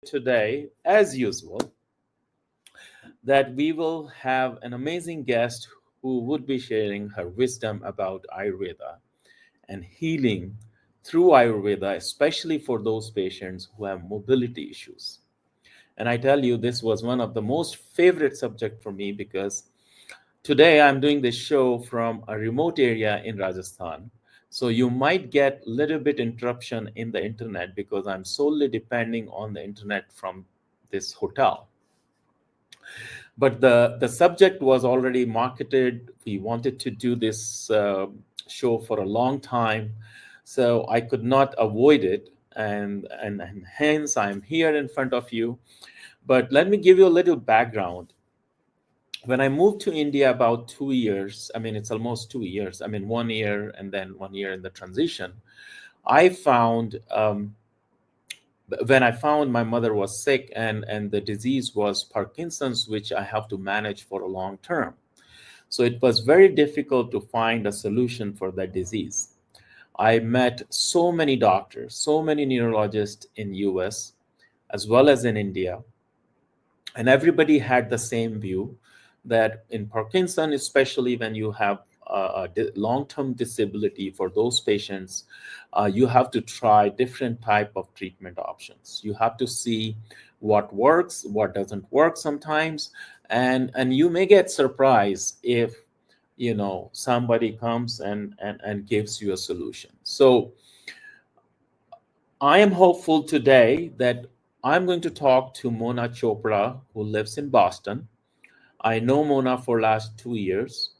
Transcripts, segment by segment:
today, as usual, that we will have an amazing guest who would be sharing her wisdom about Ayurveda and healing through Ayurveda, especially for those patients who have mobility issues. And I tell you, this was one of the most favorite subject for me because today I'm doing this show from a remote area in Rajasthan. So you might get a little bit interruption in the internet because I'm solely depending on the internet from this hotel. But the subject was already marketed. We wanted to do this show for a long time, so I could not avoid it, and hence I'm here in front of you. But let me give you a little background. When I moved to India about 2 years, I mean, it's almost 2 years, I mean, 1 year and then 1 year in the transition, I found when I found my mother was sick and the disease was Parkinson's, which I have to manage for a long term. So it was very difficult to find a solution for that disease. I met so many doctors, so many neurologists in US as well as in India, and everybody had the same view that in Parkinson, especially when you have a long-term disability for those patients, you have to try different type of treatment options. You have to see what works, what doesn't work sometimes, and you may get surprised if somebody comes and gives you a solution. So I am hopeful today that I'm going to talk to Mona Chopra, who lives in Boston. I know Mona for last 2 years.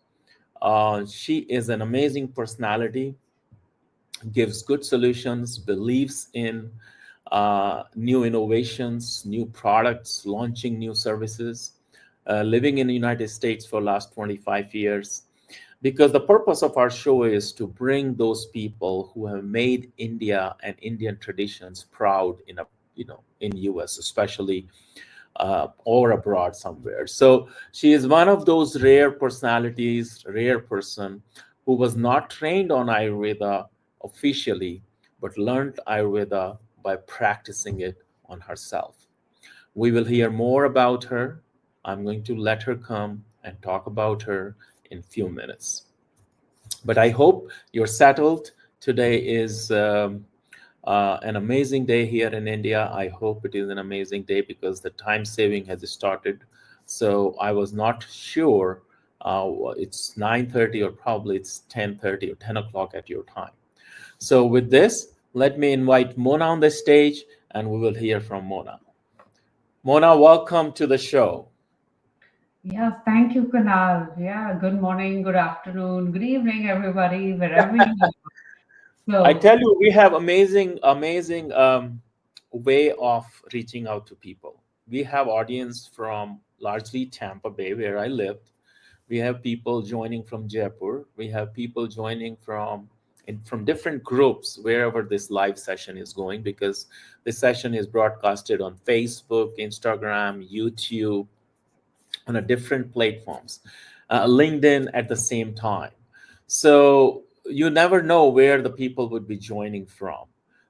She is an amazing personality, gives good solutions, believes in new innovations, new products, launching new services, living in the United States for last 25 years. Because the purpose of our show is to bring those people who have made India and Indian traditions proud in US, especially or abroad somewhere. So she is one of those rare personalities, rare person who was not trained on Ayurveda officially, but learned Ayurveda by practicing it on herself. We will hear more about her. I'm going to let her come and talk about her in few minutes. But I hope you're settled. Today is an amazing day here in India. I hope it is an amazing day because the time saving has started. So I was not sure it's 9:30 or probably it's 10:30 or 10 o'clock at your time. So with this, let me invite Mona on the stage and we will hear from Mona. Mona, welcome to the show. Yeah, thank you, Kunal. Yeah, good morning, good afternoon, good evening, everybody, wherever you are. I So, tell you, we have amazing way of reaching out to people. We have audience from largely Tampa Bay, where I lived. We have people joining from Jaipur. We have people joining from different groups wherever this live session is going, because this session is broadcasted on Facebook, Instagram, YouTube, on a different platforms, LinkedIn at the same time. So you never know where the people would be joining from.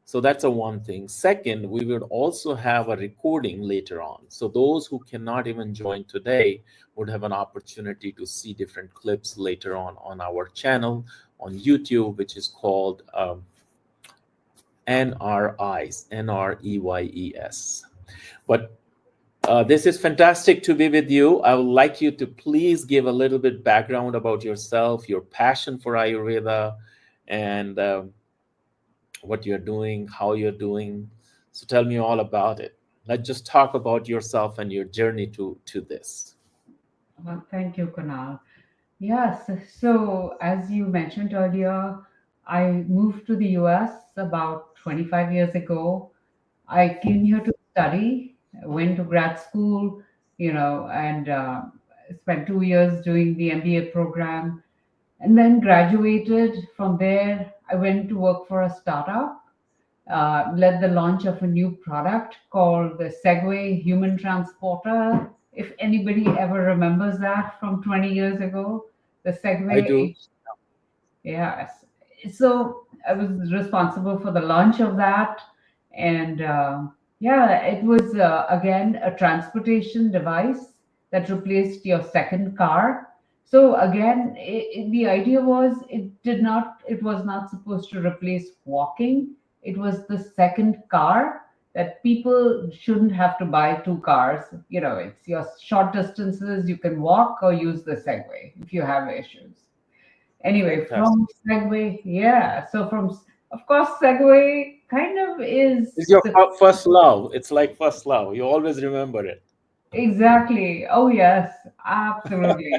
So that's a one thing. Second, we would also have a recording later on. So those who cannot even join today would have an opportunity to see different clips later on our channel on YouTube, which is called NrEyes, NrEyes. But this is fantastic to be with you. I would like you to please give a little bit background about yourself, your passion for Ayurveda, and what you're doing, how you're doing. So tell me all about it. Let's just talk about yourself and your journey to this. thank you, Kunal. Yes, so as you mentioned earlier, I moved to the US about 25 years ago. I came here to study, went to grad school, and spent 2 years doing the MBA program, and then graduated. From there, I went to work for a startup, led the launch of a new product called the Segway Human Transporter. If anybody ever remembers that from 20 years ago, the I do. Segway, yes. So I was responsible for the launch of that, and Yeah, it was again a transportation device that replaced your second car. So again, the idea was it was not supposed to replace walking. It was the second car that people shouldn't have to buy two cars. You know, it's your short distances, you can walk or use the Segway if you have issues. Anyway, from Fantastic. Segway, yeah. So of course, Segway kind of It's is your the first love. It's like first love. You always remember it. exactly. Oh, yes, absolutely.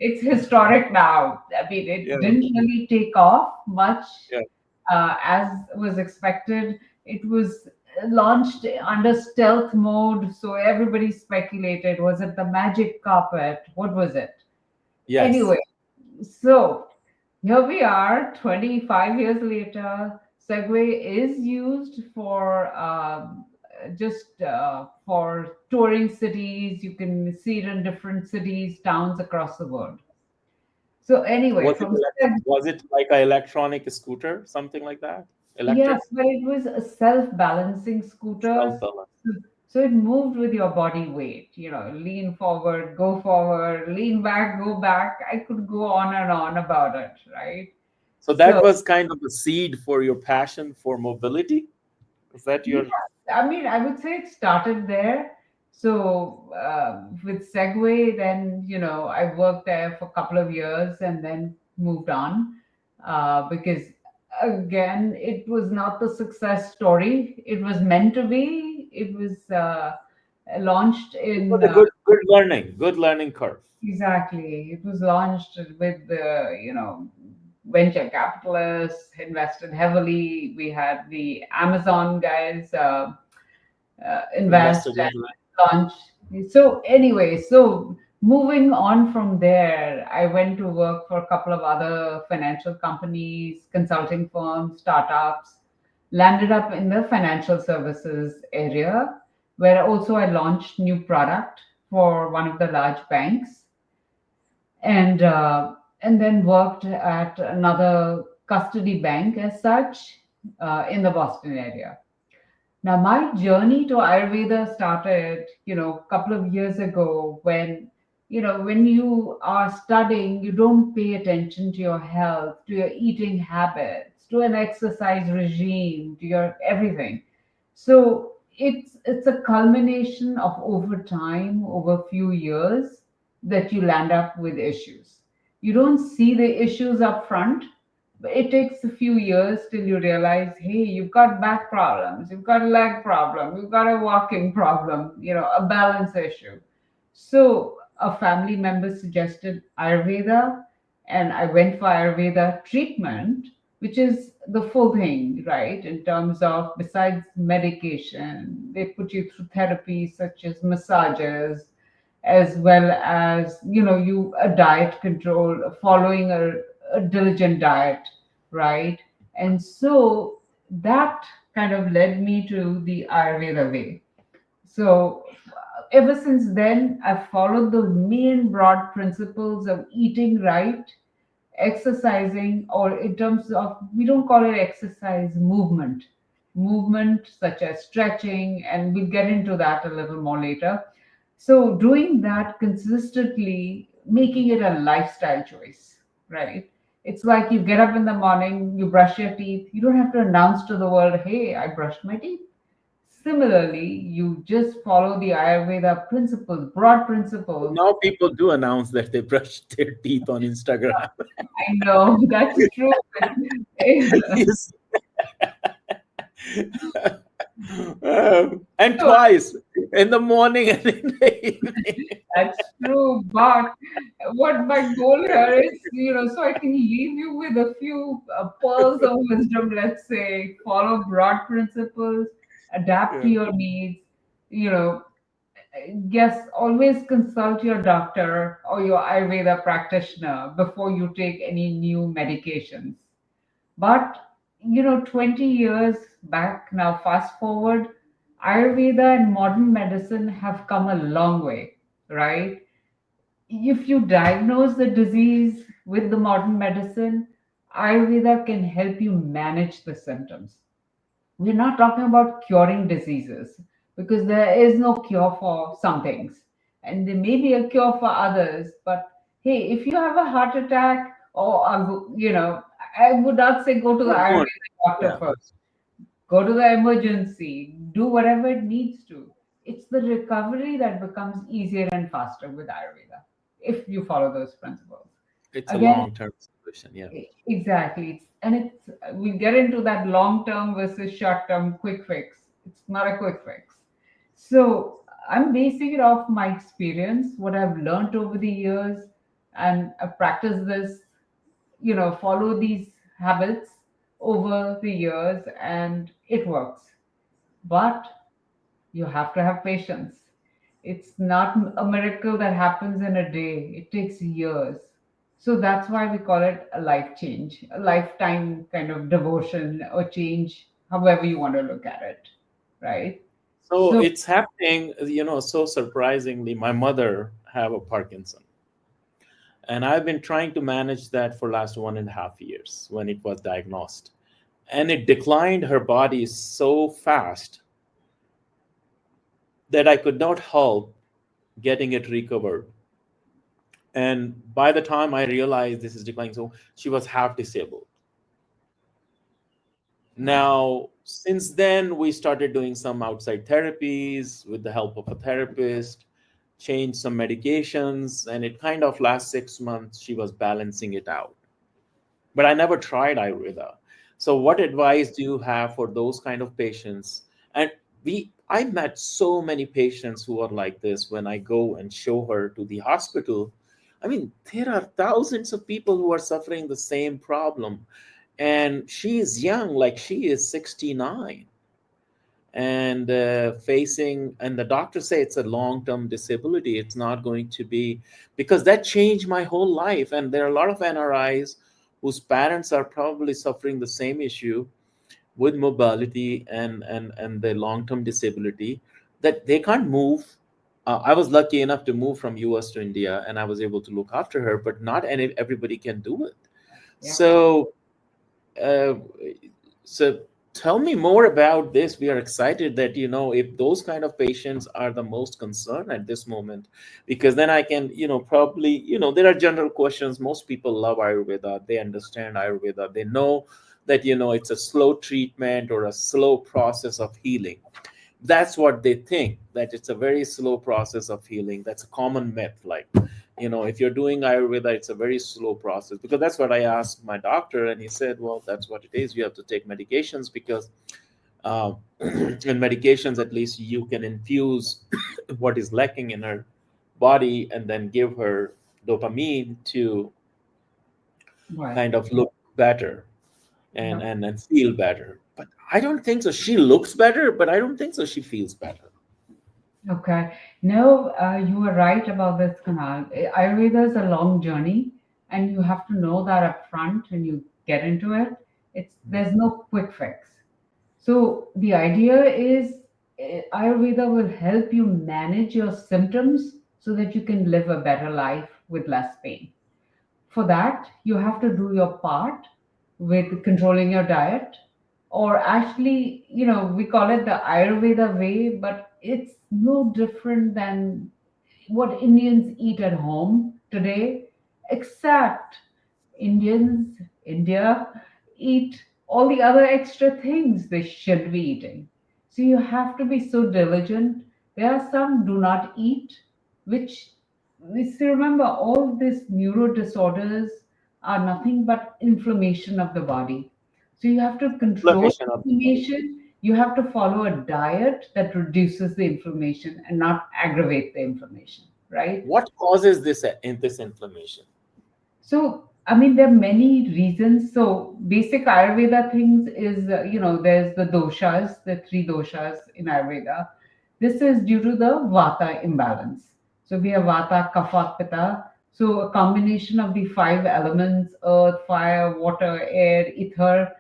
It's historic now. I mean, Yeah, it didn't really take off much yeah. as was expected. It was launched under stealth mode, so everybody speculated, was it the magic carpet? What was it? Yes. Anyway, so here we are, 25 years later. Segway is used for just for touring cities. You can see it in different cities, towns across the world. So anyway, from Was it like an electronic scooter, something like that? yes, Electric? but it was a self-balancing scooter. Self-balance. So it moved with your body weight, lean forward, go forward, lean back, go back. I could go on and on about it, right? So that So was kind of the seed for your passion for mobility. Is that yes, your I mean, I would say it started there. So with Segway, then I worked there for a couple of years and then moved on because again, it was not the success story. It was meant to be. It was launched it was in a good learning curve. exactly. It was launched with the venture capitalists invested heavily. We had the Amazon guys. Invest Invested into it. and launch. So anyway, so moving on from there, I went to work for a couple of other financial companies, consulting firms, startups, landed up in the financial services area, where also I launched new product for one of the large banks, and then worked at another custody bank as such in the Boston area. Now, my journey to Ayurveda started, a couple of years ago when you are studying, you don't pay attention to your health, to your eating habits, to an exercise regime, to your everything. So it's a culmination of over time, over a few years, that you land up with issues. You don't see the issues up front, but it takes a few years till you realize, hey, you've got back problems, you've got a leg problem, you've got a walking problem, a balance issue. So a family member suggested Ayurveda, and I went for Ayurveda treatment, which is the full thing, right? In terms of besides medication, they put you through therapies such as massages, as well as you a diet control, following a diligent diet, right? And so that kind of led me to the Ayurveda way. So ever since then, I've followed the main broad principles of eating right, exercising, or in terms of, we don't call it exercise, movement such as stretching, and we'll get into that a little more later. So doing that consistently, making it a lifestyle choice, right? It's like you get up in the morning, you brush your teeth, you don't have to announce to the world, hey, I brushed my teeth. Similarly, you just follow the Ayurveda principles, broad principles. Now people do announce that they brush their teeth on Instagram. I know that's true. Yes. And So twice in the morning and in the evening. that's true. But what my goal here is, so I can leave you with a few pearls of wisdom. Let's say follow broad principles, adapt to Yeah. your needs. You know, yes, always consult your doctor or your Ayurveda practitioner before you take any new medications. But 20 years back now, fast forward, Ayurveda and modern medicine have come a long way, right? If you diagnose the disease with the modern medicine, Ayurveda can help you manage the symptoms. We're not talking about curing diseases. because there is no cure for some things, and there may be a cure for others. But hey, if you have a heart attack, or I would not say go to the Or don't. Ayurvedic doctor Yeah. first. Go to the emergency, do whatever it needs to. It's the recovery that becomes easier and faster with Ayurveda if you follow those principles. It's a Again, long-term solution. Yeah. exactly. It's we get into that long term versus short term quick fix. It's not a quick fix. So I'm basing it off my experience, what I've learned over the years, and I've practiced this, follow these habits over the years, and it works. But you have to have patience. It's not a miracle that happens in a day, it takes years. So that's why we call it a life change, a lifetime kind of devotion or change, however you want to look at it, right? So So, it's happening, so surprisingly, my mother have a Parkinson. And I've been trying to manage that for last 1.5 years when it was diagnosed. And it declined her body so fast that I could not help getting it recovered. And by the time I realized this is declining, so she was half disabled. wow. Now, since then, we started doing some outside therapies with the help of a therapist, changed some medications, and it kind of last 6 months, she was balancing it out. But I never tried Ayurveda. So, what advice do you have for those kind of patients? And I met so many patients who are like this when I go and show her to the hospital. I mean, there are thousands of people who are suffering the same problem, and she is young, like she is 69, and facing, and the doctors say it's a long-term disability. It's not going to be, because that changed my whole life. And there are a lot of NRIs whose parents are probably suffering the same issue with mobility and the long-term disability, that they can't move. I was lucky enough to move from US to India, and I was able to look after her, but not everybody can do it. Yeah. So uh, so tell me more about this. We are excited that, if those kind of patients are the most concerned at this moment, because then I can, probably, there are general questions. Most people love Ayurveda. They understand Ayurveda. They know that, it's a slow treatment or a slow process of healing. That's what they think, that it's a very slow process of healing. That's a common myth. Like, if you're doing Ayurveda, it's a very slow process, because that's what I asked my doctor, and he said, well, that's what it is. You have to take medications, because in medications, at least you can infuse what is lacking in her body and then give her dopamine to Right. kind of look better and Yeah. and feel better. But I don't think so. She looks better, but I don't think so she feels better. Okay. No, you were right about this, Kunal. Ayurveda is a long journey, and you have to know that up front when you get into it. There's no quick fix. So the idea is, Ayurveda will help you manage your symptoms so that you can live a better life with less pain. For that, you have to do your part with controlling your diet, or actually, we call it the Ayurveda way, but it's no different than what Indians eat at home today, except India, eat all the other extra things they should be eating. So you have to be so diligent. There are some do not eat, which we see, remember, all these neuro disorders are nothing but inflammation of the body. So you have to control Inflammation of the body. inflammation. You have to follow a diet that reduces the inflammation and not aggravate the inflammation, right? What causes this inflammation? So, I mean, there are many reasons. So, basic Ayurveda things is, there's the doshas, the three doshas in Ayurveda. This is due to the Vata imbalance. So, we have Vata, Kapha, Pitta. So, a combination of the five elements: earth, fire, water, air, ether.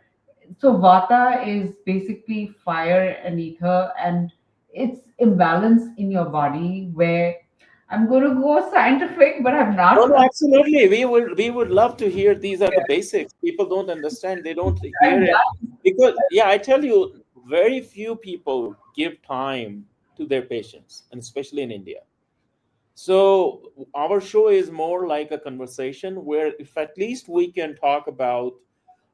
So, Vata is basically fire and ether, and it's imbalance in your body where I'm going to go scientific, but I'm No, not. no, absolutely. We would love to hear. These are the basics. People don't understand. They don't hear I'm it done. because, yeah, I tell you, very few people give time to their patients, and especially in India. So our show is more like a conversation where if at least we can talk about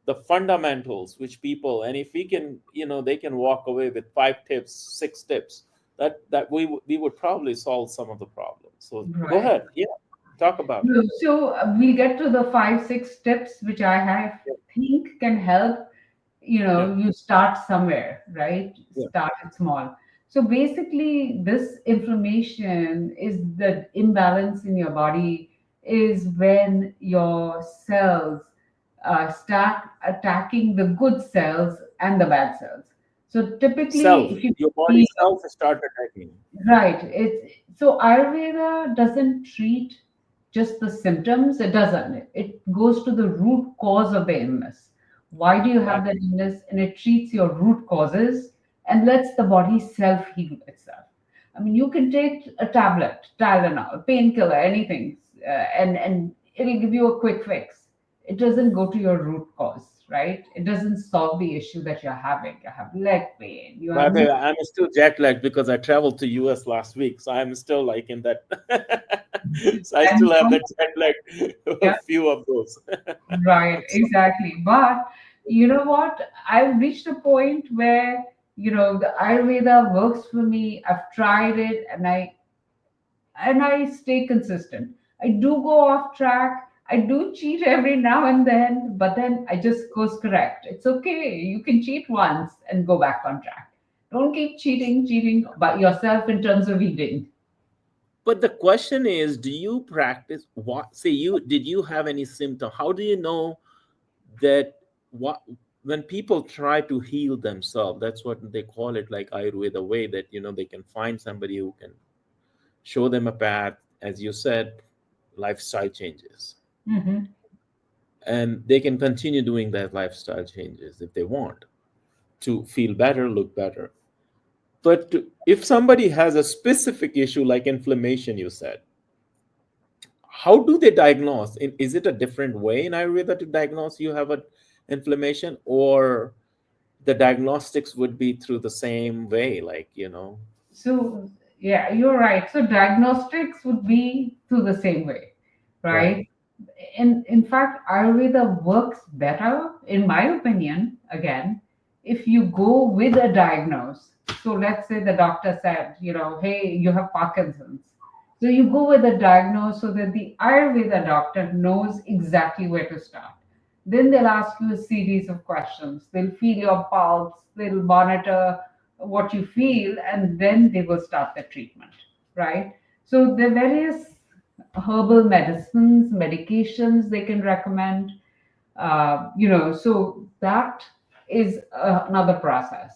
the fundamentals which people, and if we can, they can walk away with 5 tips, 6 tips, that we would probably solve some of the problems. So go Right. ahead. Yeah, talk about it. So we'll get to the 5, 6 tips which I have Yeah, think can help. yeah, You start somewhere, right? yeah. Start it small. So basically, this inflammation is the imbalance in your body, is when your cells start attacking the good cells and the bad cells. So typically, Self, if you your body see, self start attacking. right. It's so Ayurveda doesn't treat just the symptoms. It doesn't. It goes to the root cause of the illness. Why do you have that Exactly. illness? And it treats your root causes and lets the body self heal itself. I mean, you can take a tablet, Tylenol, painkiller, anything, and it'll give you a quick fix. It doesn't go to your root cause, right? It doesn't solve the issue that you're having. You have leg pain. You By have the way, I'm still jet lagged because I traveled to US last week, so I'm still like in that. So I and still have that jet lag, a yeah, few of those. right, So, exactly. But you know what? I've reached a point where, the Ayurveda works for me. I've tried it and I stay consistent. I do go off track. I do cheat every now and then, but then I just course correct. It's okay. You can cheat once and go back on track. Don't keep cheating by yourself in terms of eating. but the question is, do you practice what? Say you did you have any symptom? How do you know that what when people try to heal themselves? That's what they call it, like Ayurveda way. That they can find somebody who can show them a path, as you said, lifestyle changes, Hmm. and they can continue doing that lifestyle changes if they want to feel better, look better. But if somebody has a specific issue like inflammation, you said, how do they diagnose? Is it a different way in Ayurveda to diagnose you have a inflammation, or the diagnostics would be through the same way, like So, yeah, you're right. So, diagnostics would be through the same way, right? right? In fact, Ayurveda works better, in my opinion, again, if you go with a diagnose. So, let's say the doctor said, hey, you have Parkinson's. So, you go with a diagnose so that the Ayurveda doctor knows exactly where to start. Then they'll ask you a series of questions. They'll feel your pulse, they'll monitor what you feel, and then they will start the treatment, right? So the various herbal medicines, medications they can recommend, so that is another process.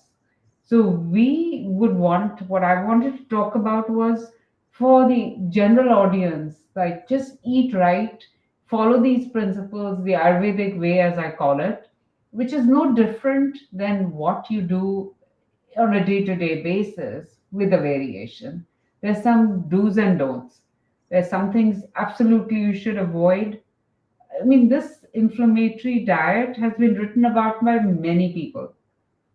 So we would want, what I wanted to talk about was for the general audience, like just eat right, follow these principles, the Ayurvedic way, as I call it, which is no different than what you do on a day-to-day basis with a variation. There's some do's and don'ts. There's some things absolutely you should avoid. I mean, this inflammatory diet has been written about by many people.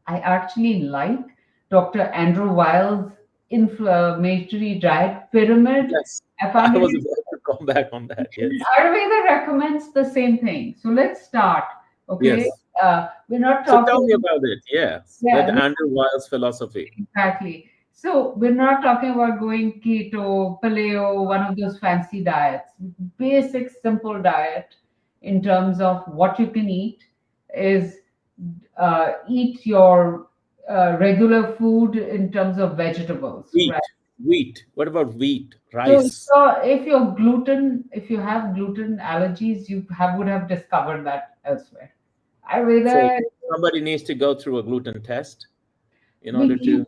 I actually like Dr. Andrew Weil's inflammatory diet pyramid. Yes, I I found it. was about to come back on that. Yes, Ayurveda recommends the same thing. So let's start. Okay. yes. We're not So tell talking. me about it. Yes, that Yeah, Andrew Weil's philosophy. exactly. So we're not talking about going keto, paleo, one of those fancy diets. Basic, simple diet in terms of what you can eat is eat your regular food in terms of vegetables, right? Wheat, wheat. What about wheat, So, rice? if you have gluten allergies, you would have discovered that elsewhere. So Ayurveda, somebody needs to go through a gluten test in we, order to.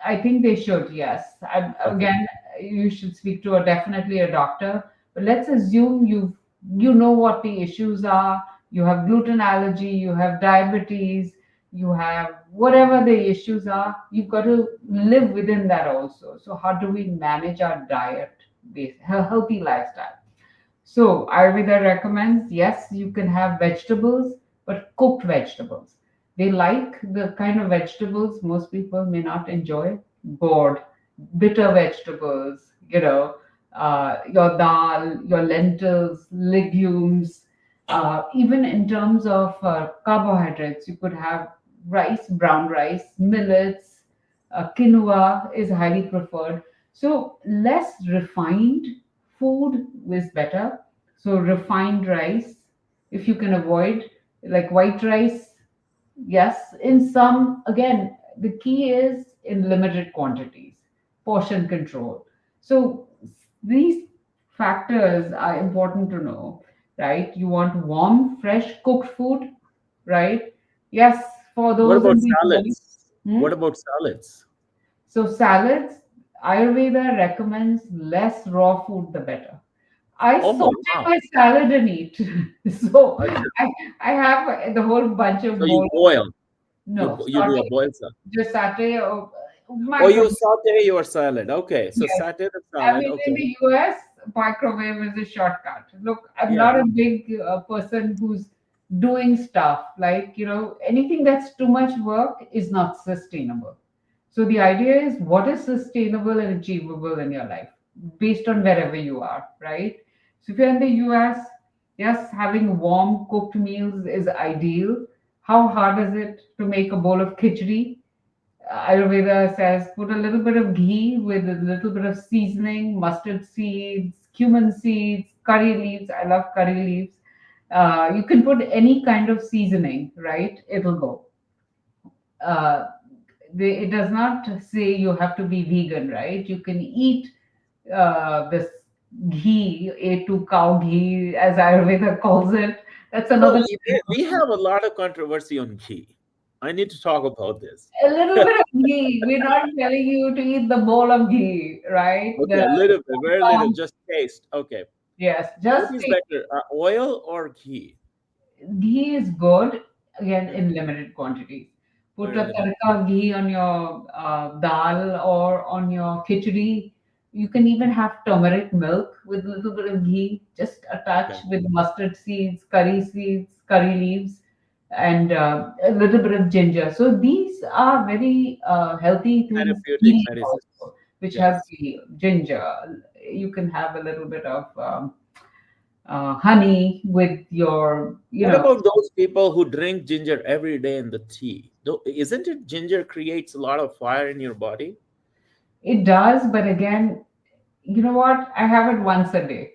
I think they should, yes. Okay. Again, you should speak to definitely a doctor. But let's assume you know what the issues are. You have gluten allergy, you have diabetes, you have whatever the issues are. You've got to live within that also. So how do we manage our diet, a healthy lifestyle? So Ayurveda recommends, yes, you can have vegetables, but cooked vegetables. They like the kind of vegetables most people may not enjoy. Gourd. bitter vegetables, your dal, your lentils, legumes. Even in terms of carbohydrates, you could have rice, brown rice, millets, quinoa is highly preferred. So less refined food is better. So refined rice, if you can avoid, like white rice, yes, in some, again, the key is in limited quantities, portion control. So these factors are important to know, right? You want warm, fresh cooked food, right? Yes, for What those about in the US. salads? Hmm? What about salads? So salads, Ayurveda recommends less raw food, the better. I Oh my saute wow! my salad and eat. So Acha. I have the whole bunch So of you bowl. boil. No, You do a saute. boil salad. Just saute or Oh, you microwave. saute your salad. Okay, so Yes. saute the I salad. mean, in Okay, the US, microwave is a shortcut. Look, I'm yeah. not a big person who's doing stuff like, anything that's too much work is not sustainable. So the idea is what is sustainable and achievable in your life based on wherever you are, right? So if you're in the US, yes, having warm cooked meals is ideal. How hard is it to make a bowl of khichdi? Ayurveda says put a little bit of ghee with a little bit of seasoning, mustard seeds, cumin seeds, curry leaves. I love curry leaves. You can put any kind of seasoning, right? It'll go. Uh, it does not say you have to be vegan, right? You can eat this ghee, A2 cow ghee, as Ayurveda calls it. That's So another we have a lot of controversy on ghee. I need to talk about this. a little bit of ghee. We're not telling you to eat the bowl of ghee, right? Okay, a little bit, very little, Um, just taste. Okay, yes, what just is take better, oil or ghee? ghee is good again Mhm. in limited quantities. Put Very a limited. tadka of ghee on your dal or on your khichdi. You can even have turmeric milk with a little bit of ghee, just a touch Okay, with mustard seeds, curry leaves, and a little bit of ginger. So these are very healthy things, therapeutic ghee medicine. also, which help Yes. you heal. Ginger. You can have a little bit of honey with your, What about those people who drink ginger every day in the tea? Isn't it ginger creates a lot of fire in your body? it does, but again, you know what? I have it once a day.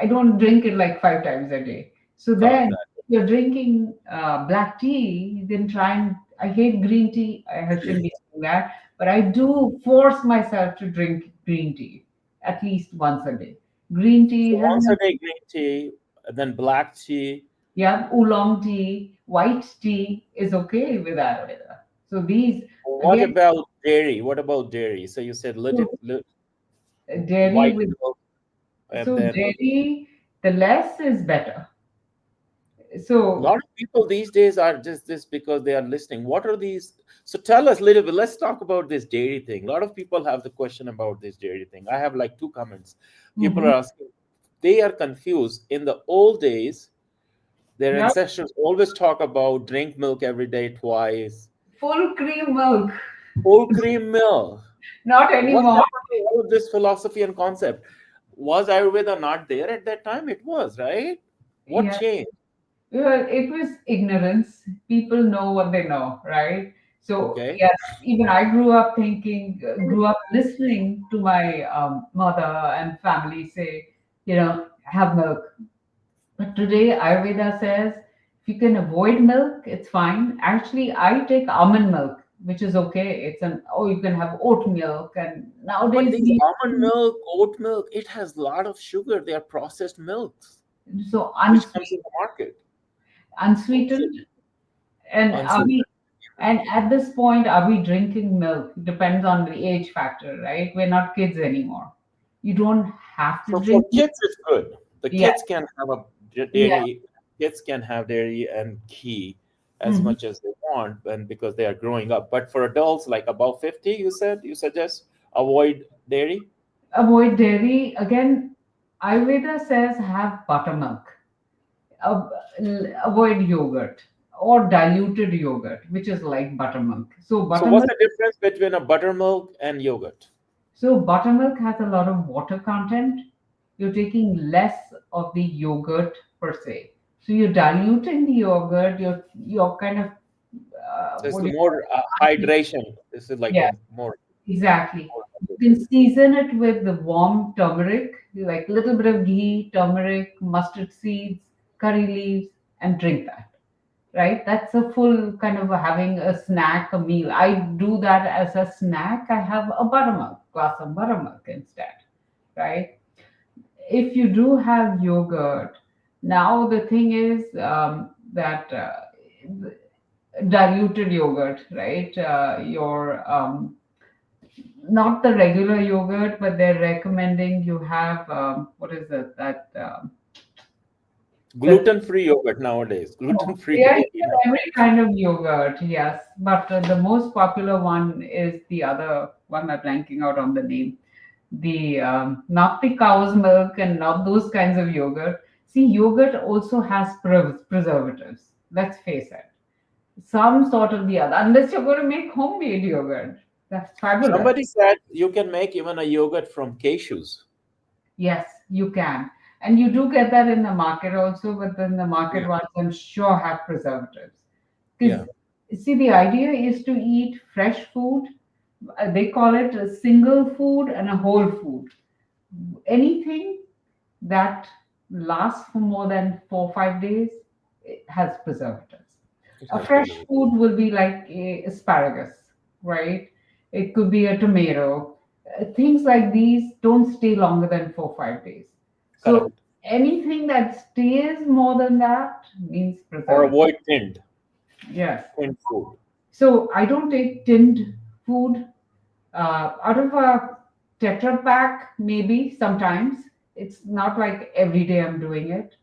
I don't drink it like 5 times a day. So Got then, that. if you're drinking black tea, then try and. I hate green tea. I shouldn't be doing that, but I do force myself to drink green tea at least once a day. Green tea So has, once a day green tea, then black tea. yeah, oolong tea, white tea is okay with Ayurveda. So these What again, about dairy? What about dairy? So you said so dairy white with milk, and so then dairy, the less is better. a So lot of people these days are just this because they are listening. What are these? So tell us a little bit. Let's talk about this dairy thing. A lot of people have the question about this dairy thing. I have like two comments. People mhm. are asking, they are confused. In the old days, their Yeah, ancestors always talk about drink milk every day twice, full cream milk. whole cream milk. Not What anymore. happened to all of this philosophy and concept? Was Ayurveda not there at that time? It was, right? What Yeah. changed? Well, it was ignorance. People know what they know, right? So, Okay. yes, even I grew up thinking, grew up listening to my mother and family say, have milk. But today, Ayurveda says if you can avoid milk, it's fine. Actually, I take almond milk, which is okay. You can have oat milk. And But nowadays, these almond milk, oat milk, it has a lot of sugar. They are processed milks, so which comes in unsweet, the market. So unsweetened. And are unsweetened. we, and at this point, are we drinking milk? Depends on the age factor, right? We're not kids anymore. You don't have to So for drink milk. kids, it's good. The Yeah, kids can have a yeah. dairy. Kids can have dairy and ghee as Mhm. much as they want, and because they are growing up. But for adults, like above 50, you suggest avoid dairy. Avoid dairy. Again, Ayurveda says have buttermilk. Av- Avoid yogurt or diluted yogurt, which is like buttermilk. So So what's buttermilk. the difference between a buttermilk and yogurt? So buttermilk has a lot of water content. You're taking less of the yogurt per se. So you're diluting the yogurt. You're kind of So it's what the do you call more it? hydration. This is like a Yes, more, exactly. more You hydration. can season it with the warm turmeric, like a little bit of ghee, turmeric, mustard seeds, curry leaves, and drink that. Right? That's a full kind of having a snack, a meal. I do that as a snack. I have a buttermilk, glass of buttermilk instead. Right? If you do have yogurt, now the thing is that diluted yogurt, right? Your not the regular yogurt, but they're recommending you have what is it that Gluten-free yogurt nowadays. Gluten-free yeah, you you have know. every kind of yogurt, yes. But the most popular one is the other one. I'm blanking out on the name. The not the cow's milk and not those kinds of yogurt. See, yogurt also has preservatives. Let's face it, some sort of the other. Unless you're going to make homemade yogurt, that's fabulous. Somebody said you can make even a yogurt from cashews. Yes, you can. And you do get that in the market also, but then the market Yeah. ones I'm sure have preservatives. Because, Yeah. see, the idea is to eat fresh food. They call it a single food and a whole food. Anything that lasts for more than 4 or 5 days, it has preservatives. It A has fresh preservatives. food will be like asparagus, right? It could be a tomato. Things like these don't stay longer than 4 or 5 days. So Correct. anything that stays more than that means Or preservative. avoid Yes. tinned food. So I don't take tinned food out of a Tetra pack, maybe sometimes. It's not like every day I'm doing it.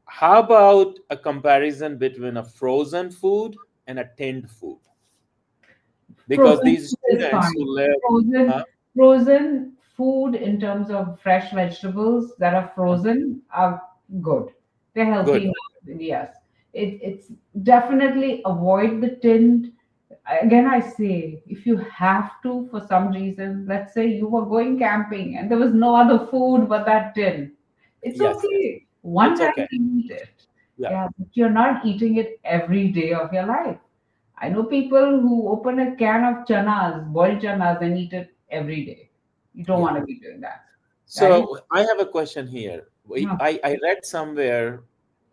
How about a comparison between a frozen food and a tinned food? Because Frozen these food is students fine. who live, huh? Frozen food in terms of fresh vegetables that are frozen are good. They're healthy Good. enough. Yes. It's definitely avoid the tinned. Again, I say if you have to for some reason, let's say you were going camping and there was no other food but that tin, it's Yes, yes. okay. One It's time okay. you eat it. Yeah, Yeah, but you're not eating it every day of your life. I know people who open a can of chanas, boiled chanas, and eat it every day. You don't yeah. want to be doing that, right? So I have a question here. No. I read somewhere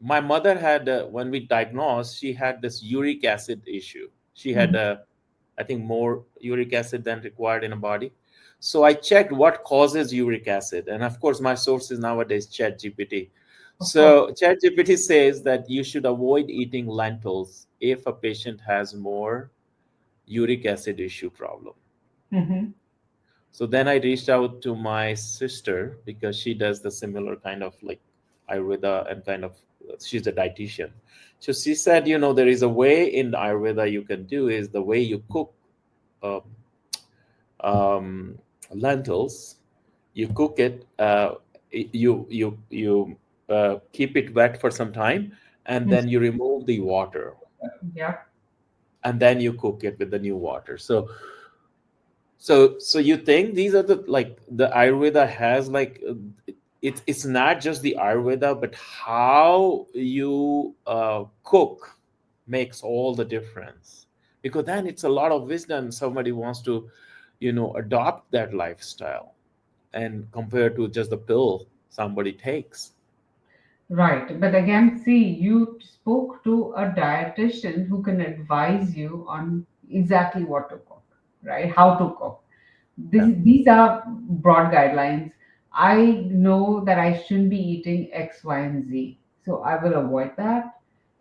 my mother had, when we diagnosed, she had this uric acid issue. She had, Mhm. I think, more uric acid than required in a body. So I checked what causes uric acid. And of course, my source is nowadays ChatGPT. Of course. So ChatGPT says that you should avoid eating lentils if a patient has more uric acid issue problem. Hmm. So then I reached out to my sister because she does the similar kind of like Ayurveda and kind of, she's a dietitian. So she said, there is a way in Ayurveda you can do is the way you cook um, um, lentils. You cook it, you keep it wet for some time, and then you remove the water, Yeah. and then you cook it with the new water. So you think these are the like the Ayurveda has like it's not just the Ayurveda, but how you cook makes all the difference. Because then it's a lot of wisdom. Somebody wants to, adopt that lifestyle, and compared to just the pill somebody takes. Right. But again, see, you spoke to a dietitian who can advise you on exactly what to cook, right? How to cook. Yeah. These are broad guidelines. I know that I shouldn't be eating X, Y, and Z. So I will avoid that.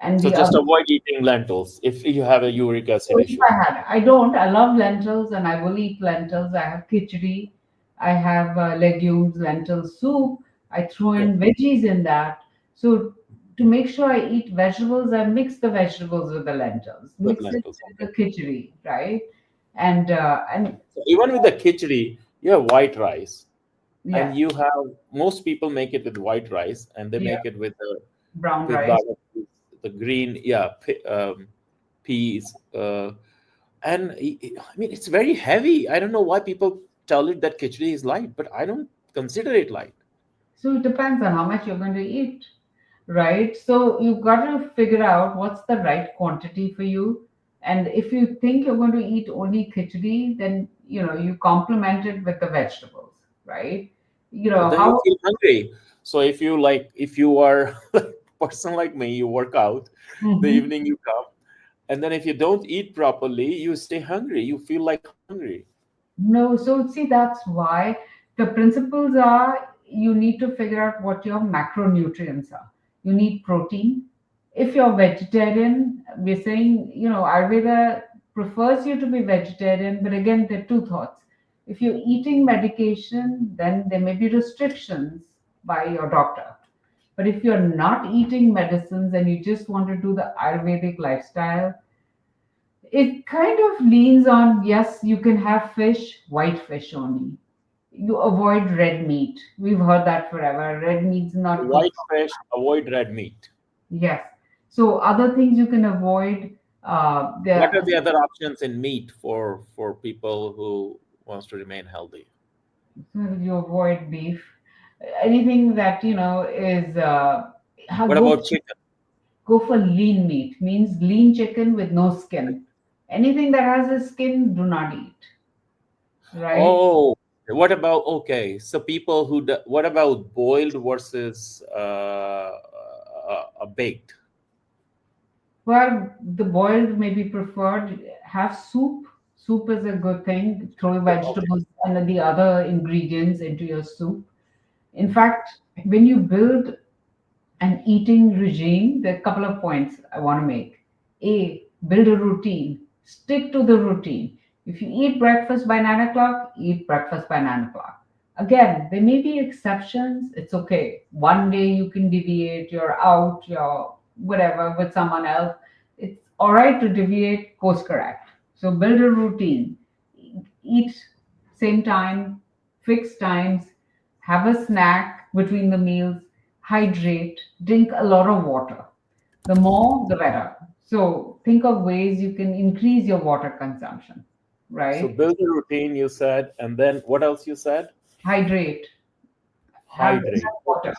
And So the just other, avoid eating lentils if you have a uric acid so if issue. I had, I don't, I love lentils and I will eat lentils. I have khichdi, I have legumes, lentil soup. I throw Yeah, in veggies in that. So to make sure I eat vegetables, I mix the vegetables with the lentils, with mix it lentils. with Okay. the khichdi, right? And So even with the khichdi, you have white rice, and yes, you have most people make it with white rice, and they yeah, make it with brown with rice. lot of the green, yeah, peas, and I mean it's very heavy. I don't know why people. tell it that khichdi is light, but I don't consider it light. So it depends on how much you're going to eat, right? So you've got to figure out what's the right quantity for you. And if you think you're going to eat only khichdi, then you complement it with the vegetables, right? But then you How. feel hungry. So if you are a person like me, you work out, the Mhm. evening you come, and then if you don't eat properly, you stay hungry. You feel like hungry. No, so see, that's why the principles are you need to figure out what your macronutrients are. You need protein. If you're vegetarian, we're saying, Ayurveda prefers you to be vegetarian, but again, there are two thoughts. If you're eating medication, then there may be restrictions by your doctor. But if you're not eating medicines and you just want to do the Ayurvedic lifestyle, it kind of leans on yes, you can have fish, white fish only. You avoid red meat. We've heard that forever. Red meat's not good White for. fish, avoid red meat. Yes. So other things you can avoid. What are The the other options in meat for people who wants to remain healthy? You avoid beef. Anything that is What go about chicken? go for lean meat. Means lean chicken with no skin. Anything that has a skin, do not eat. Right? Oh, what about okay? So people who what about boiled versus baked? Well, the boiled may be preferred. Have soup. Soup is a good thing. Throw Okay. vegetables and the other ingredients into your soup. In fact, when you build an eating regime, there are a couple of points I want to make. A, build a routine. Stick to the routine. If you eat breakfast by 9 o'clock, eat breakfast by 9 o'clock. Again, there may be exceptions. It's okay. One day you can deviate, you're out, you're whatever with someone else. It's all right to deviate, course correct. So build a routine. Eat same time, fixed times, have a snack between the meals, hydrate, drink a lot of water. The more, the better. So think of ways you can increase your water consumption, So right? build a routine, you said, and then what else you said? Hydrate, have Hydrate. enough Okay. water.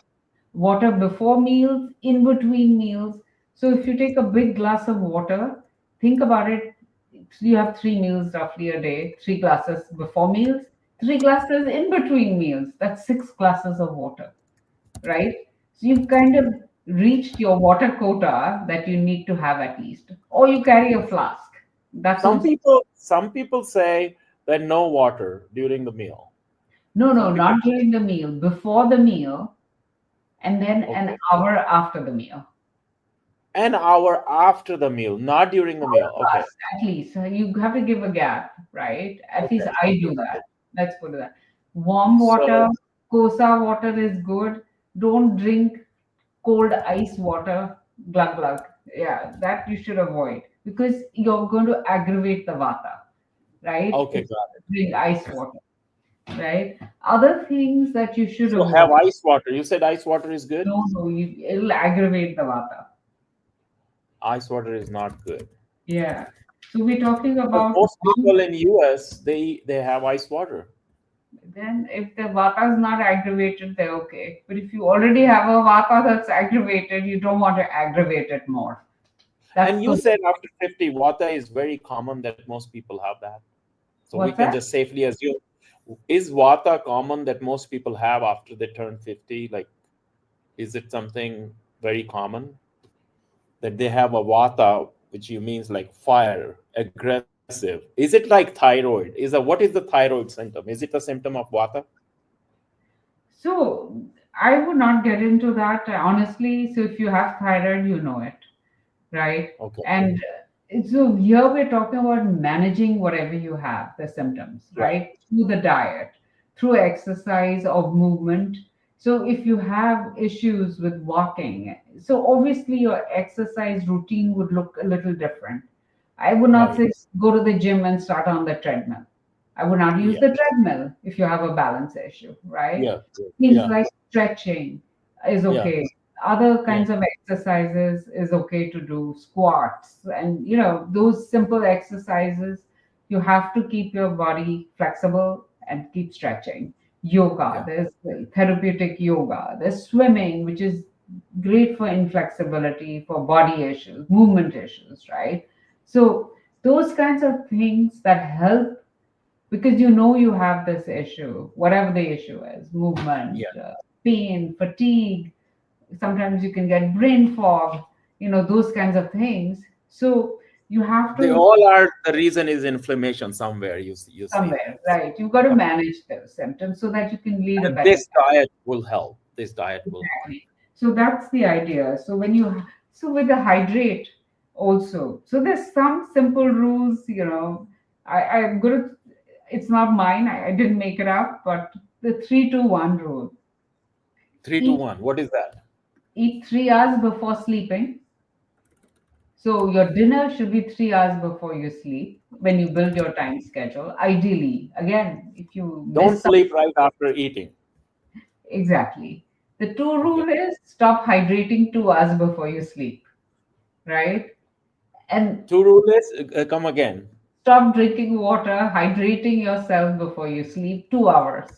Water before meals, in between meals. So if you take a big glass of water, think about it. You have 3 meals roughly a day, 3 glasses before meals, 3 glasses in between meals. That's 6 glasses of water, right? So you've kind of reached your water quota that you need to have at least, or you carry a flask. That's also. Some people say that no water during the meal. No, Some no, people not during the meal, before the meal, and then an okay. hour after the meal. An hour after the meal, not during the meal. Okay. Plus, at least you have to give a gap, right? At least Okay. I Okay. do Got that. it. Let's put it that. Warm water, So kosa water is good. Don't drink cold ice water, glug glug. Yeah, that you should avoid because you're going to aggravate the vata, right? okay, If got it. you drink ice water, right? Other things that you should So have avoid. ice water. You said ice water is good? No, no, it'll aggravate the vata. Ice water is not good. Yeah. So we're talking But about most warm. people in US they have ice water. Then if the vata is not aggravated, they're okay. But if you already have a vata that's aggravated, you don't want to aggravate it more. And That's you the. said after 50, vata is very common that most people have that. So we What's can that? just safely assume, is vata common that most people have after they turn 50? Like, is it something very common that they have a vata, which you means like fire, aggressive? Is it like thyroid? What is the thyroid symptom? Is it a symptom of vata? So I would not get into that honestly. So if you have thyroid, you know it, right? Okay, And so here we're talking about managing whatever you have, the symptoms, right. right? Through the diet, through exercise or movement. So if you have issues with walking, so obviously your exercise routine would look a little different. I would not Right. say go to the gym and start on the treadmill. I would not use Yeah. the treadmill if you have a balance issue, right? Yeah. Yeah. Things Yeah. like stretching is Yeah. okay. Other Yeah. kinds of exercises is okay to do, squats, and those simple exercises. You have to keep your body flexible and keep stretching. Yoga, Yeah. there's therapeutic yoga, there's swimming, which is great for inflexibility, for body issues, movement issues, right? So those kinds of things that help, because you know you have this issue, whatever the issue is, movement, Yeah. pain, fatigue, sometimes you can get brain fog, those kinds of things. So you have They to, all are, the reason is inflammation somewhere, you see that. somewhere, right, you've got to manage those symptoms so that you can lead a And better this life. diet will help. This diet will help. Exactly. So that's the idea. So so with the hydrate also, so there's some simple rules, I'm gonna, it's not mine, I didn't make it up, but the 3-2-1 rule. 3 to Eat, 1. What is that? eat 3 hours before sleeping. So your dinner should be 3 hours before you sleep when you build your time schedule. Ideally, again, if you Don't miss some, sleep right after eating. exactly. The two Okay. rule is stop hydrating 2 hours before you sleep, right? And Two rule is come again. stop drinking water, hydrating yourself before you sleep 2 hours.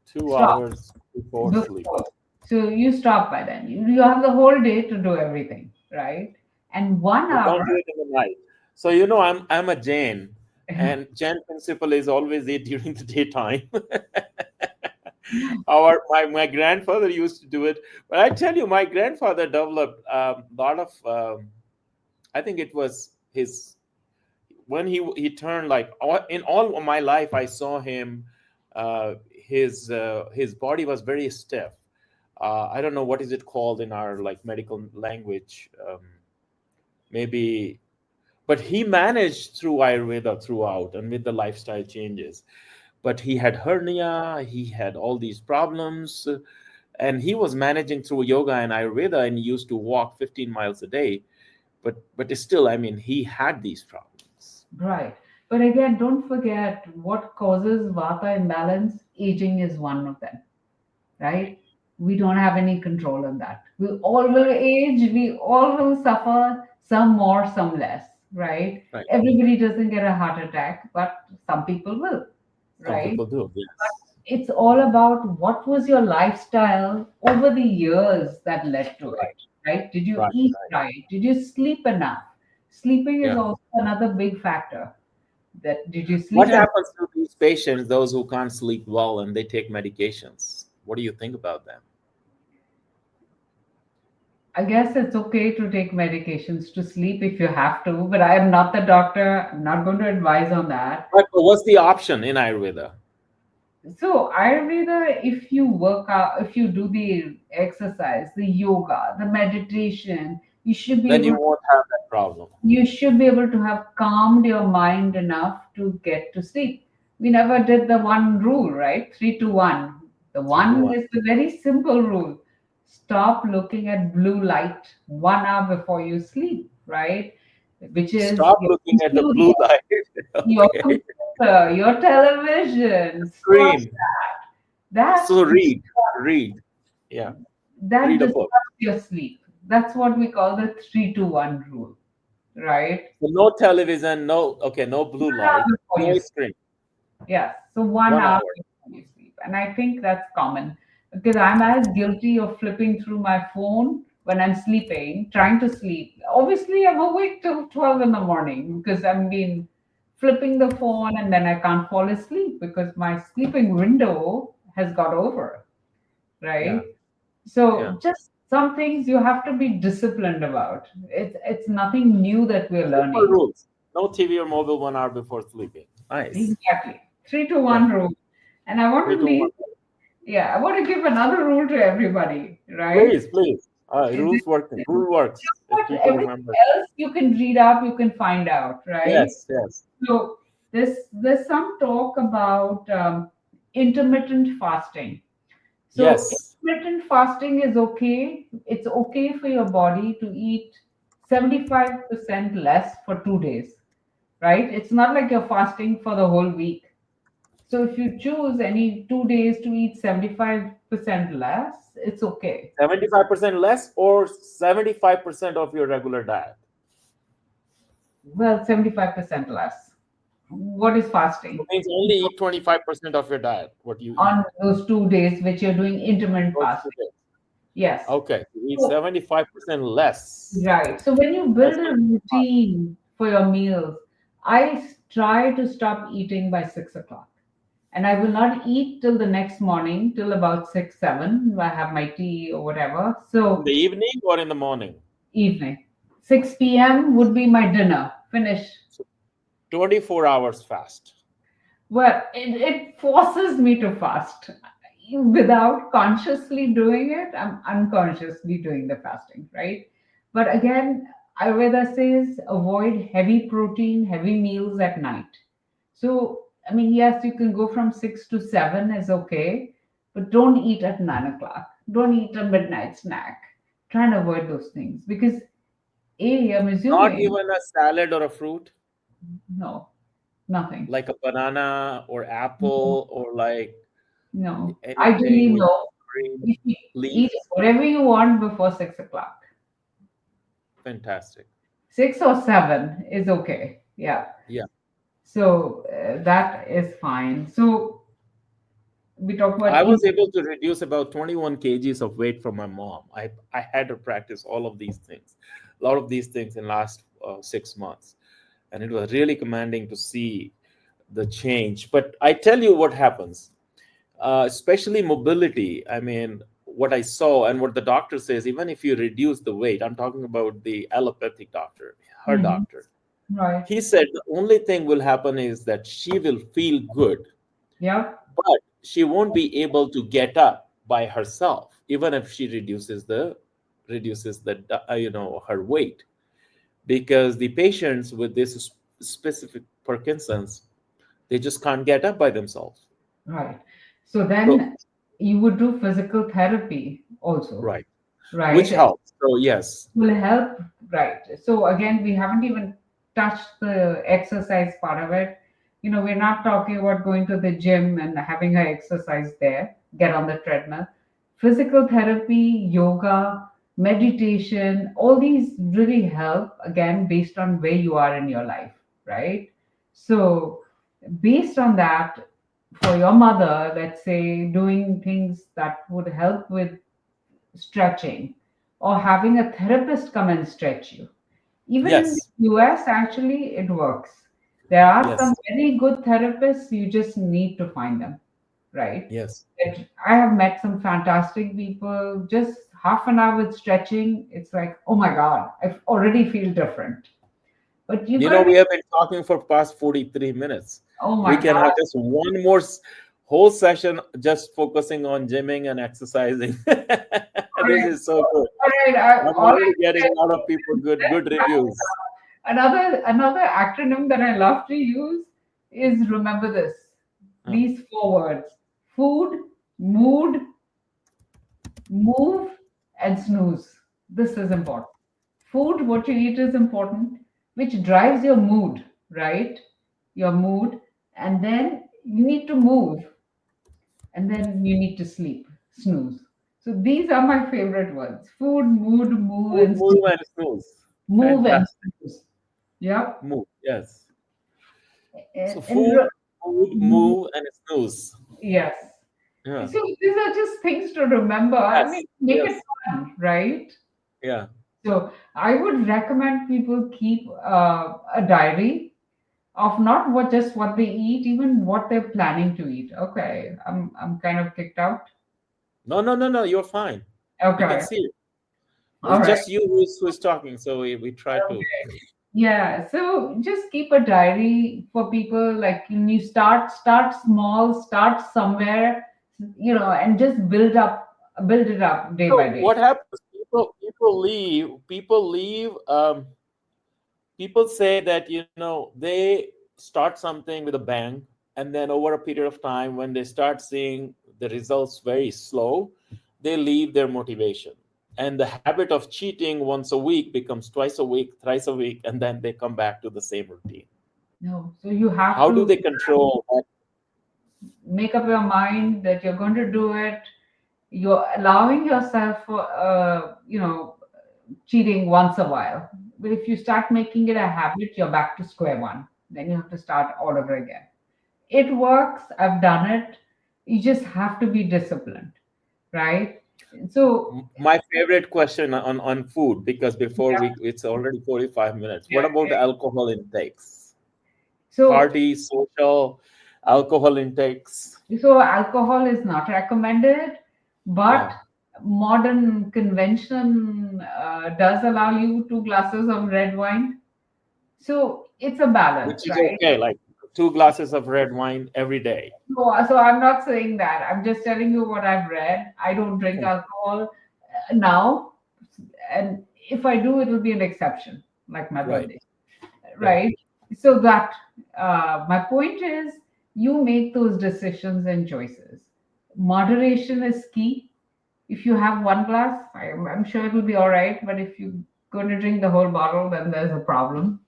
Two Stop hours before sleep. before. So you stop by then. You have the whole day to do everything, right? And one So hour, don't do it in the night. So I'm a Jain, and Jain principle is always eat during the daytime. My grandfather used to do it, but I tell you, my grandfather developed a lot of. I think it was his when he turned like in all of my life. I saw him. His body was very stiff. I don't know what is it called in our like medical language. Maybe, but he managed through Ayurveda throughout and with the lifestyle changes. But he had hernia, he had all these problems, and he was managing through yoga and Ayurveda, and he used to walk 15 miles a day. But still, I mean, he had these problems. right. But again, don't forget what causes vata imbalance. Aging is one of them, right? We don't have any control on that. We all will age, we all will suffer, some more, some less, right? Right. Everybody doesn't get a heart attack, but some people will, Some right? people do. Yes. It's all about what was your lifestyle over the years that led to it, Right. right? Did you Right. eat Right. right? Did you sleep enough? Sleeping is Yeah. also another big factor. That did you What sleep enough? happens to these patients, those who can't sleep well and they take medications? What do you think about them? I guess it's okay to take medications to sleep if you have to, but I am not the doctor. I'm not going to advise on that. But what's the option in Ayurveda? So, Ayurveda, if you work out, if you do the exercise, the yoga, the meditation, Then you won't have that problem. you should be able to have calmed your mind enough to get to sleep. We never did the one rule, right? 3-2-1. The Three to one one. is the very simple rule. Stop looking at blue light 1 hour before you sleep, right? Which is Stop looking at the blue light. your Okay. computer, your television. Stop Screen. that. So read. Yeah, That read a book. disrupts your sleep. That's what we call the 3-2-1 rule, right? So no television, no blue 1 hour light, before you no sleep. screen. Yes, so one One hour hour. before you sleep. And I think that's common because I'm as guilty of flipping through my phone when I'm sleeping, trying to sleep. Obviously, I'm awake till 12 in the morning because I've been flipping the phone and then I can't fall asleep because my sleeping window has got over, Yeah, right? yeah. So just some things you have to be disciplined about. It's nothing new that we're Simple learning. rules. No TV or mobile 1 hour before sleeping. Nice. Exactly. Three to Yeah, one rule. And I want three to to one. leave. Yeah, I want to give another rule to everybody, right? Please, please. Is Rules working. Rule works if what people everything remember. else you can read up, you can find out, right? Yes, yes, So there's some talk about intermittent fasting. So yes. intermittent fasting is okay. It's okay for your body to eat 75% less for 2 days, right? It's not like you're fasting for the whole week. So if you choose any 2 days to eat 75% less, it's okay. 75% less or 75% of your regular diet. Well, 75% less. What is So fasting? it means only eat 25% of your diet, what you eat. On those 2 days which you're doing intermittent Those fasting. 2 days. Yes. Okay. You eat So, 75% less. right. So when you That's build a going to be hard. routine for your meals, try to stop eating by 6 o'clock. And I will not eat till the next morning, till about 6, 7. I have my tea or whatever. In So the evening or in the morning? evening. 6 p.m. would be my dinner. Finish. So 24 hours fast. Well, it forces me to fast. Without consciously doing it, I'm unconsciously doing the fasting, right? But again, Ayurveda says avoid heavy protein, heavy meals at night. So, I mean, yes, you can go from 6 to 7 is okay, but don't eat at 9 o'clock. Don't eat a midnight snack. Try and avoid those things because A, I'm Not assuming, even a salad or a fruit, no, nothing. like a banana or No, apple or like no. anything Ideally, with no. green If you eat leaves. whatever you want before 6 o'clock. Fantastic. 6 or 7 is okay. Yeah. Yeah. So that is fine. So we talk about I eat. was able to reduce about 21 kgs of weight from my mom. I had to practice all of these things, a lot of these things in last 6 months. And it was really commanding to see the change. But I tell you what happens, especially mobility. I mean, what I saw and what the doctor says, even if you reduce the weight, I'm talking about the allopathic doctor, her Mhm. doctor. Right. He said the only thing will happen is that she will feel good, Yeah. but she won't be able to get up by herself, even if she reduces the her weight, because the patients with this specific Parkinson's, they just can't get up by themselves. Right. So So then you would do physical therapy also, right, which right? helps. So yes, Will help, right? So again, we haven't even touched the exercise part of it. We're not talking about going to the gym and having an exercise there, get on the treadmill. Physical therapy, yoga, meditation, all these really help, again, based on where you are in your life, right? So based on that, for your mother, let's say doing things that would help with stretching or having a therapist come and stretch you. Even in the yes, US, actually, it works. There are some yes, very good therapists, you just need to find them, right? yes. I have met some fantastic people, just half an hour with stretching, it's like, oh my God, I already feel different. But you got to We be, have been talking for past 43 minutes. oh We my can God, have just one more whole session just focusing on gymming and exercising. all This right, is so good. all right, I'm all I already getting said, a lot of people good let's wrap it reviews. up. Another acronym that I love to use is remember this. Huh. These 4 words: food, mood, move, and snooze. This is important. Food, what you eat is important, which drives your mood, right? Your mood. And then you need to move, and then you need to sleep, snooze. So these are my favorite words: food, mood, move, Move, and move, snooze. and snooze. Move and Fantastic. snooze. Yep. Move, yes. So And food, mood, move, and snooze. yes. Yeah. So these are just things to remember. I Yes. mean, make it Yes. fun, right? Yeah. So I would recommend people keep a diary of not what they eat, even what they're planning to eat. Okay, I'm kind of kicked out. No, no, no, no. You're fine. We can Okay, see it. all It's right. just you who's talking. So we try to. Okay. Yeah, so just keep a diary for people. Like when you start small, start somewhere, and just build it up day by So day. what happens? People leave. People leave. People say that they start something with a bang, and then over a period of time, when they start seeing the results very slow, they leave their motivation, and the habit of cheating once a week becomes twice a week, thrice a week, and then they come back to the same routine. No, so you have How do to they control that? make up your mind that you're going to do it. You're allowing yourself for cheating once a while. But if you start making it a habit, you're back to square one. then you have to start all over again. It works. I've done it. You just have to be disciplined, right? So, My favorite question on food, because before yeah, we it's already 45 minutes. yeah, What about yeah. the alcohol intakes? So, Party, social, alcohol intakes. alcohol is not recommended, but Yeah, modern convention does allow you 2 glasses of red wine. So it's a balance, which is right? okay. Like 2 glasses of red wine every day. So I'm not saying that. I'm just telling you what I've read. I don't drink Mm. alcohol now, and if I do, it'll be an exception, like my Right, birthday, right. right? So that my point is, you make those decisions and choices. Moderation is key. If you have 1 glass, I'm sure it'll be all right. But if you're going to drink the whole bottle, then there's a problem,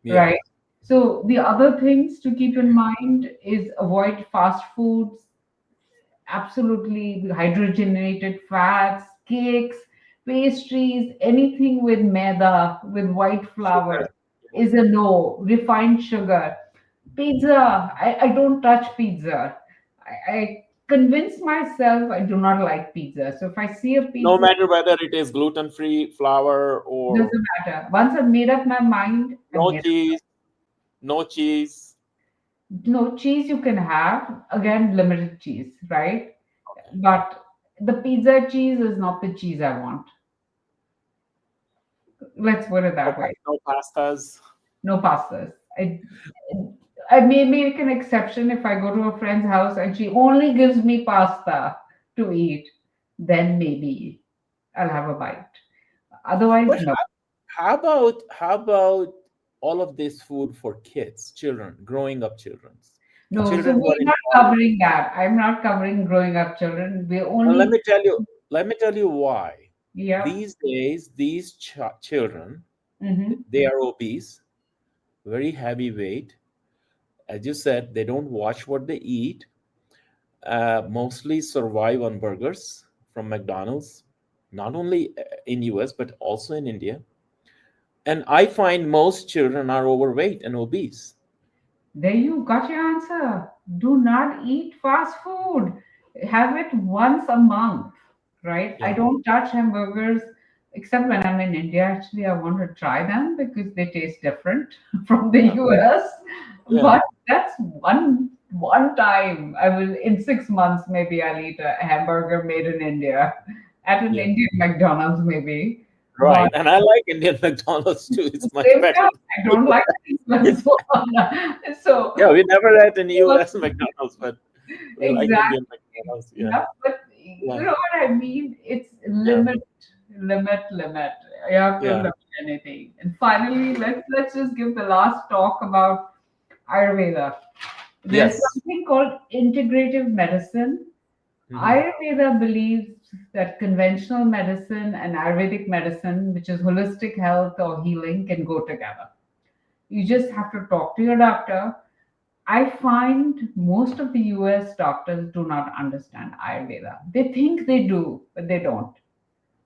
Yeah, right? So the other things to keep in mind is avoid fast foods, absolutely hydrogenated fats, cakes, pastries, anything with maida, with white flour sugar. is a no. Refined sugar. Pizza, I don't touch pizza. I convince myself I do not like pizza. So if I see a No pizza, matter whether it is gluten-free, flour, or doesn't matter. Once I've made up my mind, I've no made up. cheese, no cheese. No cheese you can have. Again, limited cheese, right? Okay. But the pizza cheese is not the cheese I want. Let's put it No, that way. no pastas. No pastas. I may make an exception if I go to a friend's house and she only gives me pasta to eat. Then maybe I'll have a bite. Otherwise, But no. how about all of this food for kids, children, growing up children, No, so children who are we're in not college? covering that. I'm not covering growing up children. We're And let only, me tell you, let me tell you why. yeah. These days, these children, Hmm. they are obese, very heavy weight. As you said, they don't watch what they eat. Mostly survive on burgers from McDonald's, not only in US but also in India. And I find most children are overweight and obese. There you got your answer. Do not eat fast food. Have it once a month, right? I Yeah, don't touch hamburgers except when I'm in India. Actually, I want to try them because they taste different from the yeah, US. yeah, But that's one time. I will in 6 months maybe I'll eat a hamburger made in India at an yeah. Indian McDonald's maybe. But Right. And I like Indian McDonald's too. It's much same better here. than I don't like US. this one. So Yeah, we never had an US McDonald's, but we like Indian exactly. McDonald's. Yeah, Yeah, but yeah, you know what I mean? It's yeah, limit, limit, limit. You have to yeah. limit anything. And finally, let's just give the last talk about Ayurveda. There's Yes. something called integrative medicine. Hmm. Ayurveda believes that conventional medicine and Ayurvedic medicine, which is holistic health or healing, can go together. You just have to talk to your doctor. I find most of the US doctors do not understand Ayurveda. They think they do, but they don't.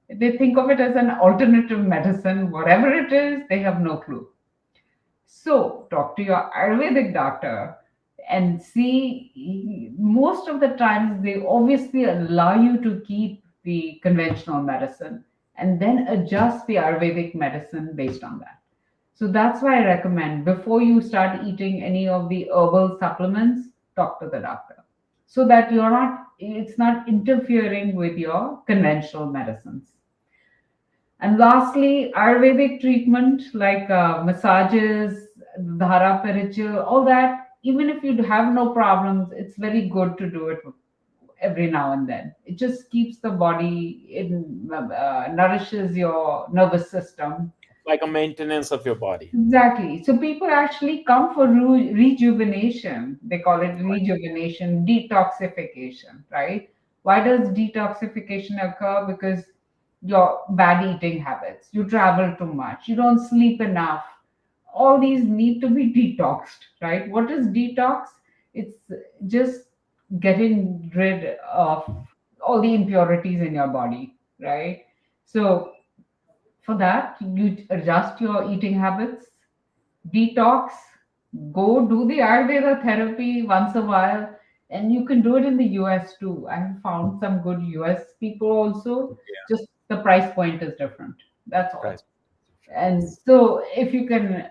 They think of it as an alternative medicine. Whatever it is, they have no clue. So, talk to your Ayurvedic doctor and see. Most of the times, they obviously allow you to keep the conventional medicine and then adjust the Ayurvedic medicine based on that. So that's why I recommend before you start eating any of the herbal supplements, talk to the doctor so that it's not interfering with your conventional medicines. And lastly, Ayurvedic treatment like massages, dhara perichil, all that, even if you have no problems, it's very good to do it every now and then. It just keeps the body nourishes your nervous system. Like a maintenance of your body. Exactly. So people actually come for rejuvenation. They call it rejuvenation, detoxification, right? Why does detoxification occur? Because your bad eating habits, you travel too much, you don't sleep enough. All these need to be detoxed, right? What is detox? It's just getting rid of all the impurities in your body, right? So for that, you adjust your eating habits, detox, Go do the Ayurveda therapy once a while, and you can do it in the US too. I have found some good US people also, Yeah. just the price point is different. That's all. Price And difference. so, if you can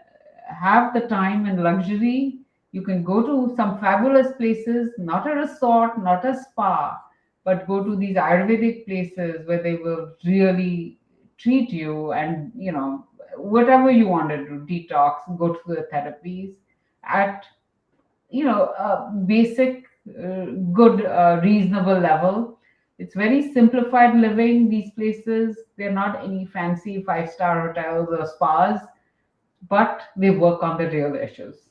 have the time and luxury, you can go to some fabulous places, not a resort, not a spa, but go to these Ayurvedic places where they will really treat you and, whatever you want to do, detox, go to the therapies at, basic, good, reasonable level. It's very simplified living. These places, they're not any fancy five-star hotels or spas, but they work on the real issues.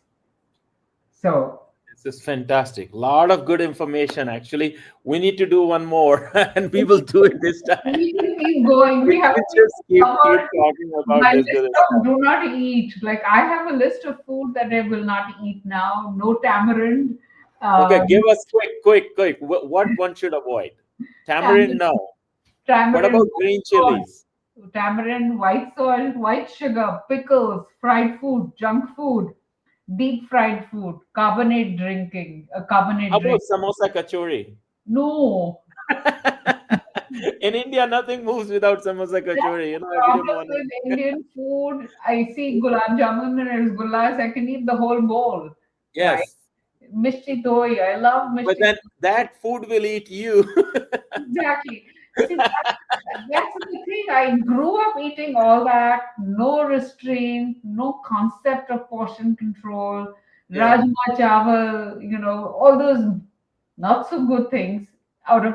So This is fantastic. Lot of good information. Actually, we need to do one more, and we will do it this time. we can keep going. We We have can to just keep cover talking about my this list good of stuff. do not eat. Like I have a list of food that I will not eat now. No tamarind. Okay, Um, give us quick. What one should avoid? Tamarind, tamarind, no. What tamarind, about white green salt, chilies? tamarind, white salt, white sugar, pickles, fried food, junk food, deep fried food, How carbonate about drink. samosa kachori? No, In India, nothing moves without samosa that's kachori. the Every problem morning. with Indian food. I see gulab jamun and rasgullas. I can eat the whole bowl, right? Yes, Mishti doi. I love but mishti. then that food will eat you. Exactly. See, that's the thing. I grew up eating all that, no restraint, no concept of portion control, Yeah. rajma chawal, all those not so good things out of.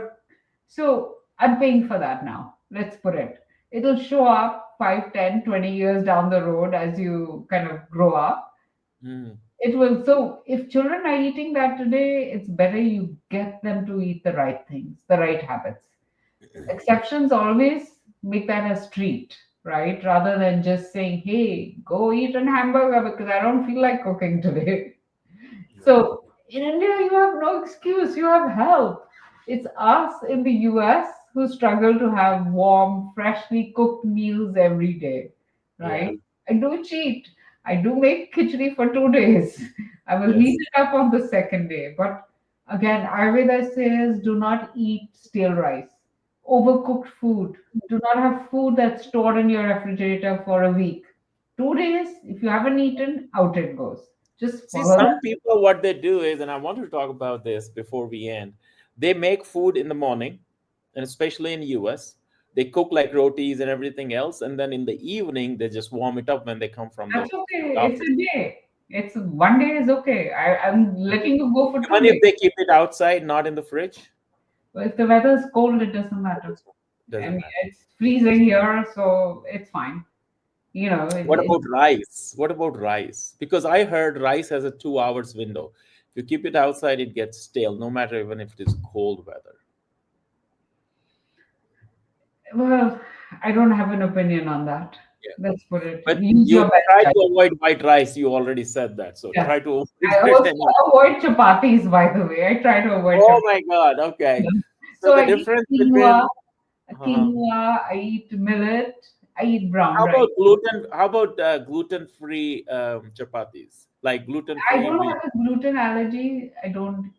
So I'm paying for that now. Let's put it. It'll show up 5, 10, 20 years down the road as you kind of grow up. Mm. It will. So if children are eating that today, it's better you get them to eat the right things, the right habits. Exceptions always make that a treat, right? Rather than just saying, hey, go eat an hamburger because I don't feel like cooking today. Yeah. So in India, you have no excuse. You have help. It's us in the US who struggle to have warm, freshly cooked meals every day, Yeah. right? I do cheat. I do make khichdi for 2 days. I will heat Yes. it up on the second day. But again, Ayurveda says do not eat stale rice, overcooked food. Do not have food that's stored in your refrigerator for a week. 2 days, if you haven't eaten, out it goes. Just See, follow that. some people, what they do is, and I want to talk about this before we end, they make food in the morning, and especially in US, they cook like rotis and everything else, and then in the evening, they just warm it up when they come from That's the okay. It's office. a day. It's 1 day is okay. I'm letting you go for two Even if days. they keep it outside, not in the fridge, But if the weather is cold, it doesn't it matter. I doesn't mean, matter. it's freezing here, so it's fine. What about rice? What about rice? Because I heard rice has a 2 hours window. If you keep it outside, it gets stale, no matter even if it is cold weather. well, I don't have an opinion on that. Yeah. Let's put it. But Use you your best try to judgment. avoid white rice. You already said that. So Yes. try to avoid I it also anyway. avoid chapatis, by the way. I try to avoid Oh chapatis. my God. Okay. So So the I eat difference quinoa, between uh I eat millet, I eat brown how rice. about gluten? How about gluten-free chapatis? Like I gluten-free don't wheat. have a gluten allergy. I don't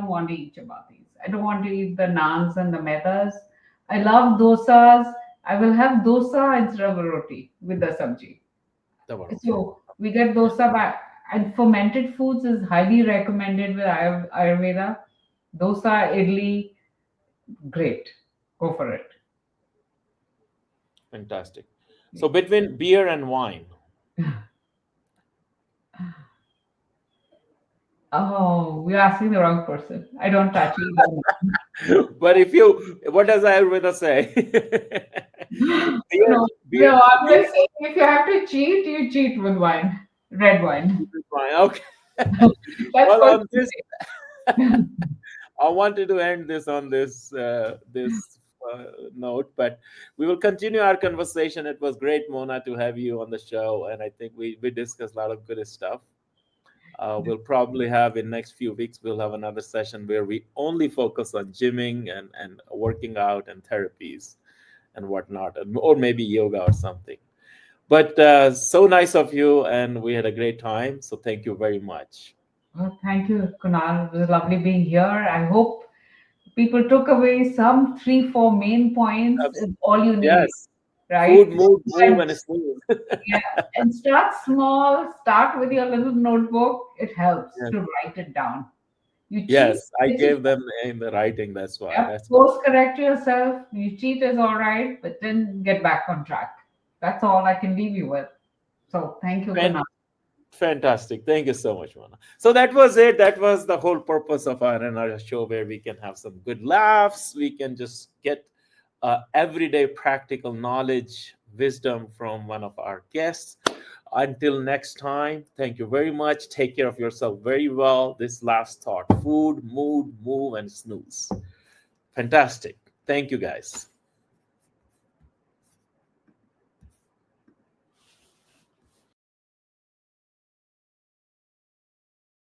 want to eat chapatis. I don't want to eat the naans and the medas. I love dosas. I will have dosa instead of a roti with the sabji. The roti. So we get dosa back. And fermented foods is highly recommended with Ayurveda. Dosa, idli, great. Go for it. Fantastic. So between beer and wine. Oh, we're asking the wrong person. I don't touch either. But if you, what does Ayurveda say? beer, No, beer, no, I'm beer just saying if you have to cheat, you cheat with wine, red wine. is fine. Okay. That's Well, what on you this, say. I wanted to end this on this note, but we will continue our conversation. It was great, Mona, to have you on the show, and I think we discussed a lot of good stuff. We'll probably have in next few weeks we'll have another session where we only focus on gymming and working out and therapies and whatnot, or maybe yoga or something. But so nice of you, and we had a great time. So thank you very much. Well, thank you, Kunal. It was lovely being here. I hope people took away some three, four main points is all you need, Yes. right? Food, move, move, And and snooze. yeah, and start small, start with your little notebook. It helps Yes. to write it down. You cheat, Yes, I it's a gave them in the writing. That's why. yeah, That's course correct yourself. You cheat is all right, but then get back on track. That's all I can leave you with. So thank you, fan- Kunal. fantastic. Thank you so much, Mana. So that was it. That was the whole purpose of our another show, where we can have some good laughs. We can just get everyday practical knowledge, wisdom from one of our guests. Until next time, thank you very much. Take care of yourself very well. This last thought: food, mood, move, and snooze. Fantastic. Thank you, guys.